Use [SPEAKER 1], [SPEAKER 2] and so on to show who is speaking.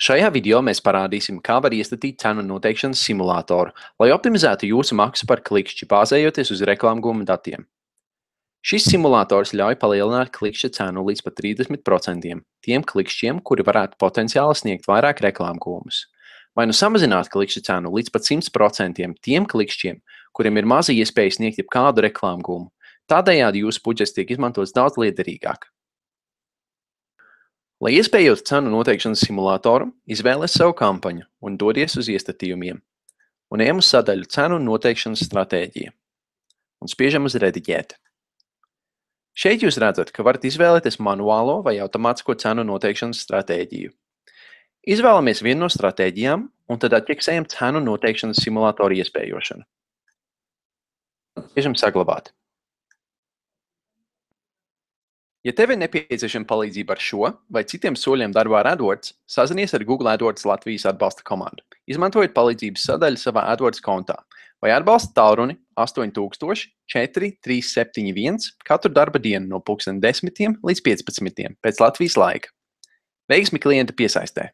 [SPEAKER 1] Šajā video mēs parādīsim, kā var iestatīt cenu noteikšanas simulātoru, lai optimizētu jūsu maksu par klikšķi, bāzējoties uz reklāmgūmu datiem. Šis simulators ļauj palielināt klikšķa cenu līdz pat 30% tiem klikšķiem, kuri varētu potenciāli sniegt vairāk reklāmgūmus. Vai nu samazināt klikšķa cenu līdz pat 100% tiem klikšķiem, kuriem ir maza iespēja sniegt jebkādu reklāmgūmu. Tādējādi jūsu budžets tiek izmantots daudz liederīgāk. Lai iespējot cenu noteikšanas simulātoru, izvēlies savu kampaņu un dodies uz iestatījumiem. Un ejam uz sadaļu cenu noteikšanas stratēģija. Un spiežam uz rediģēt. Šeit jūs redzat, ka varat izvēlēties manuālo vai automātisko cenu noteikšanas stratēģiju. Izvēlamies vienu no stratēģijām un tad atķeksējam cenu noteikšanas simulātoru iespējošanu. Spiežam saglabāt. Ja tev ir nepieciešama palīdzība ar šo vai citiem soļiem darbā ar AdWords, sazinies ar Google AdWords Latvijas atbalsta komandu. Izmantojiet palīdzības sadaļu savā AdWords kontā vai atbalsta tālruni 8000 4371 katru darba dienu no 10:00 līdz 15:00 pēc Latvijas laika. Veiksmi klienta piesaistē!